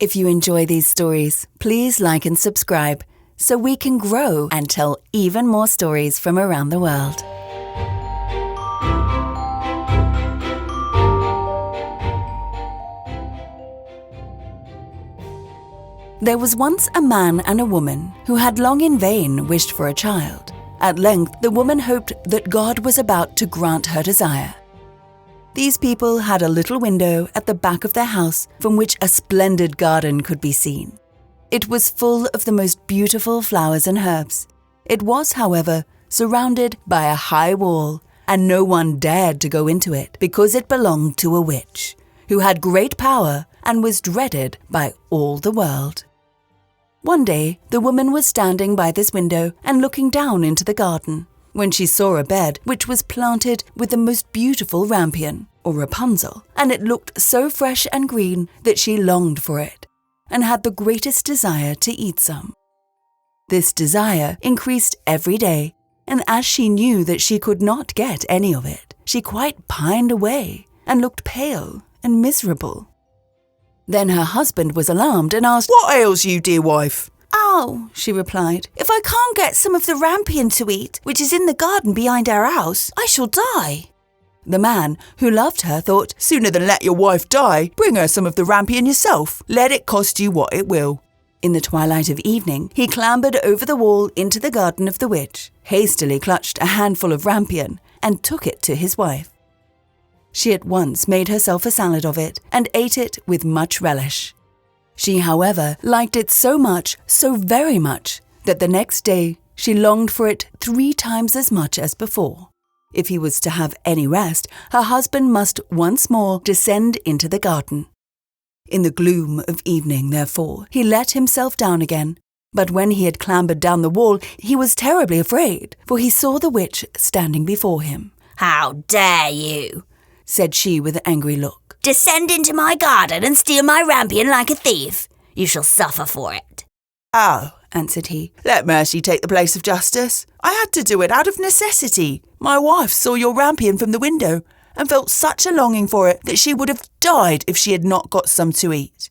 If you enjoy these stories, please like and subscribe so we can grow and tell even more stories from around the world. There was once a man and a woman who had long in vain wished for a child. At length, the woman hoped that God was about to grant her desire. These people had a little window at the back of their house from which a splendid garden could be seen. It was full of the most beautiful flowers and herbs. It was, however, surrounded by a high wall, and no one dared to go into it because it belonged to a witch, who had great power and was dreaded by all the world. One day, the woman was standing by this window and looking down into the garden, when she saw a bed which was planted with the most beautiful rampion, or Rapunzel, and it looked so fresh and green that she longed for it, and had the greatest desire to eat some. This desire increased every day, and as she knew that she could not get any of it, she quite pined away, and looked pale and miserable. Then her husband was alarmed and asked, "What ails you, dear wife?" "Oh," she replied, "if I can't get some of the rampion to eat, which is in the garden behind our house, I shall die." The man, who loved her, thought, "Sooner than let your wife die, bring her some of the rampion yourself. Let it cost you what it will." In the twilight of evening, he clambered over the wall into the garden of the witch, hastily clutched a handful of rampion, and took it to his wife. She at once made herself a salad of it and ate it with much relish. She, however, liked it so much, so very much, that the next day she longed for it 3 times as much as before. If he was to have any rest, her husband must once more descend into the garden. In the gloom of evening, therefore, he let himself down again. But when he had clambered down the wall, he was terribly afraid, for he saw the witch standing before him. "How dare you," said she with an angry look, "descend into my garden and steal my rampion like a thief? You shall suffer for it." "Oh," answered he, "let mercy take the place of justice. I had to do it out of necessity. My wife saw your rampion from the window and felt such a longing for it that she would have died if she had not got some to eat."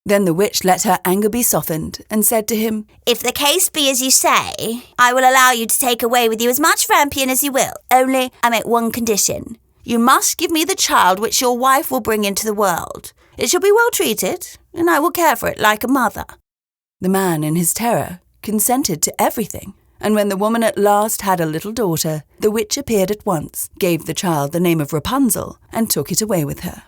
Then the witch let her anger be softened and said to him, "If the case be as you say, I will allow you to take away with you as much rampion as you will. Only I make one condition. You must give me the child which your wife will bring into the world. It shall be well treated, and I will care for it like a mother." The man, in his terror, consented to everything, and when the woman at last had a little daughter, the witch appeared at once, gave the child the name of Rapunzel, and took it away with her.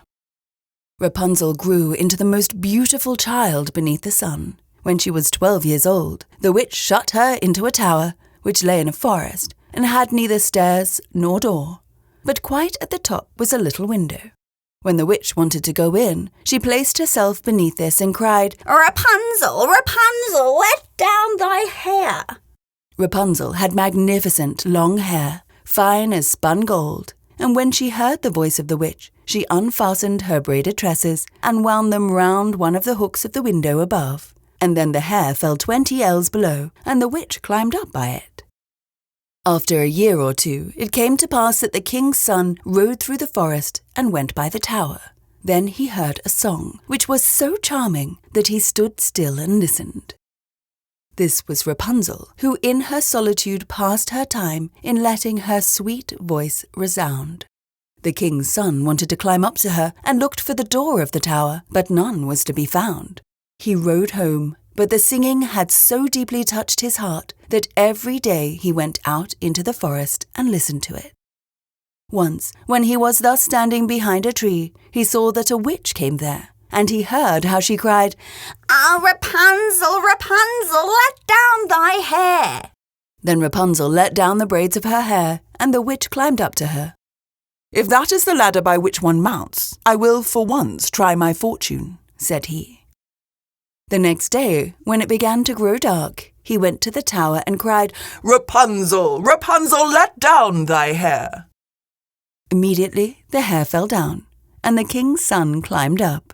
Rapunzel grew into the most beautiful child beneath the sun. When she was 12 years old, the witch shut her into a tower, which lay in a forest, and had neither stairs nor door, but quite at the top was a little window. When the witch wanted to go in, she placed herself beneath this and cried, "Rapunzel, Rapunzel, let down thy hair." Rapunzel had magnificent long hair, fine as spun gold, and when she heard the voice of the witch, she unfastened her braided tresses and wound them round one of the hooks of the window above, and then the hair fell 20 ells below, and the witch climbed up by it. After a year or 2, it came to pass that the king's son rode through the forest and went by the tower. Then he heard a song, which was so charming that he stood still and listened. This was Rapunzel, who in her solitude passed her time in letting her sweet voice resound. The king's son wanted to climb up to her and looked for the door of the tower, but none was to be found. He rode home, but the singing had so deeply touched his heart that every day he went out into the forest and listened to it. Once, when he was thus standing behind a tree, he saw that a witch came there, and he heard how she cried, "Ah, Rapunzel, Rapunzel, let down thy hair." Then Rapunzel let down the braids of her hair, and the witch climbed up to her. "If that is the ladder by which one mounts, I will for once try my fortune," said he. The next day, when it began to grow dark, he went to the tower and cried, "Rapunzel, Rapunzel, let down thy hair." Immediately the hair fell down, and the king's son climbed up.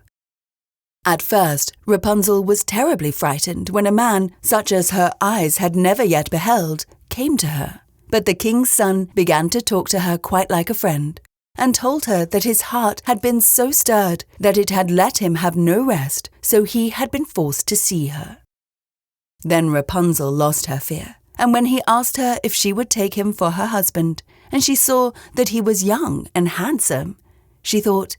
At first, Rapunzel was terribly frightened when a man, such as her eyes had never yet beheld, came to her. But the king's son began to talk to her quite like a friend, and told her that his heart had been so stirred that it had let him have no rest, so he had been forced to see her. Then Rapunzel lost her fear, and when he asked her if she would take him for her husband, and she saw that he was young and handsome, she thought,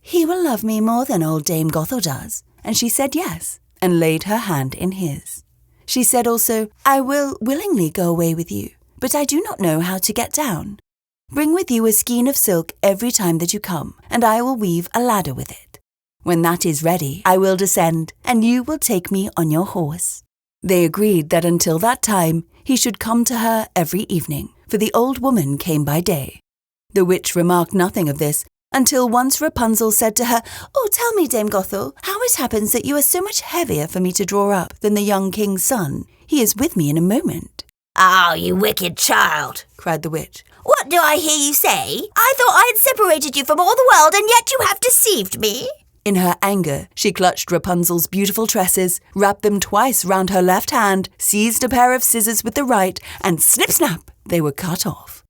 "He will love me more than old Dame Gothel does," and she said yes, and laid her hand in his. She said also, "I will willingly go away with you, but I do not know how to get down. Bring with you a skein of silk every time that you come, and I will weave a ladder with it. When that is ready, I will descend, and you will take me on your horse." They agreed that until that time he should come to her every evening, for the old woman came by day. The witch remarked nothing of this, until once Rapunzel said to her, "Oh, tell me, Dame Gothel, how it happens that you are so much heavier for me to draw up than the young king's son? He is with me in a moment." "Oh, you wicked child," cried the witch. "what do I hear you say? I thought I had separated you from all the world, and yet you have deceived me." In her anger, she clutched Rapunzel's beautiful tresses, wrapped them twice round her left hand, seized a pair of scissors with the right, and snip-snap, they were cut off.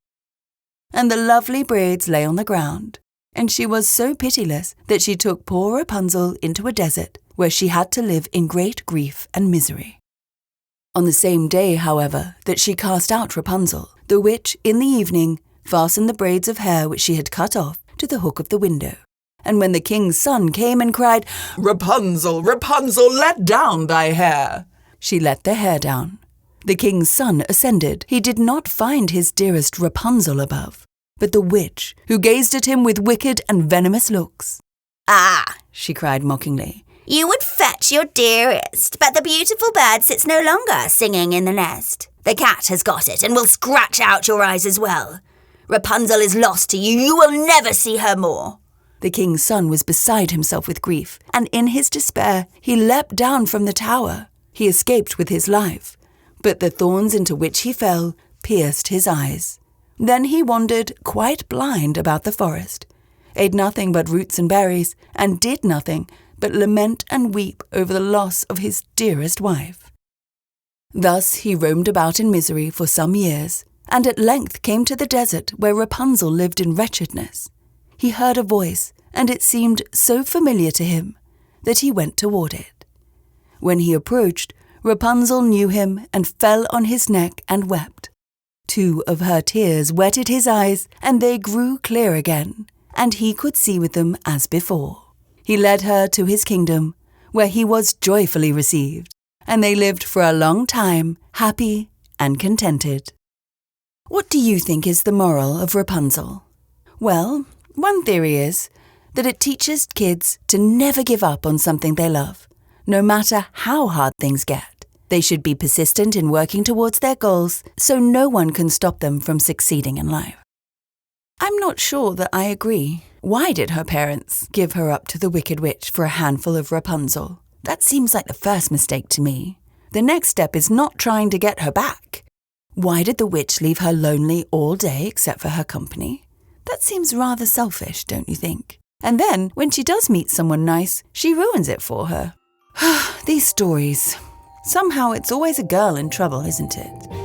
And the lovely braids lay on the ground, and she was so pitiless that she took poor Rapunzel into a desert, where she had to live in great grief and misery. On the same day, however, that she cast out Rapunzel, the witch, in the evening, fastened the braids of hair which she had cut off to the hook of the window. And when the king's son came and cried, "Rapunzel, Rapunzel, let down thy hair," she let the hair down. The king's son ascended. He did not find his dearest Rapunzel above, but the witch, who gazed at him with wicked and venomous looks. "Ah," she cried mockingly, "you would fetch your dearest, but the beautiful bird sits no longer singing in the nest. The cat has got it and will scratch out your eyes as well. Rapunzel is lost to you. You will never see her more." The king's son was beside himself with grief, and in his despair he leapt down from the tower. He escaped with his life, but the thorns into which he fell pierced his eyes. Then he wandered quite blind about the forest, ate nothing but roots and berries, and did nothing but lament and weep over the loss of his dearest wife. Thus he roamed about in misery for some years, and at length came to the desert where Rapunzel lived in wretchedness. He heard a voice, and it seemed so familiar to him that he went toward it. When he approached, Rapunzel knew him and fell on his neck and wept. 2 of her tears wetted his eyes, and they grew clear again, and he could see with them as before. He led her to his kingdom, where he was joyfully received, and they lived for a long time, happy and contented. What do you think is the moral of Rapunzel? Well, one theory is that it teaches kids to never give up on something they love, no matter how hard things get. They should be persistent in working towards their goals so no one can stop them from succeeding in life. I'm not sure that I agree. Why did her parents give her up to the wicked witch for a handful of Rapunzel? That seems like the first mistake to me. The next step is not trying to get her back. Why did the witch leave her lonely all day except for her company? That seems rather selfish, don't you think? And then, when she does meet someone nice, she ruins it for her. These stories. Somehow it's always a girl in trouble, isn't it?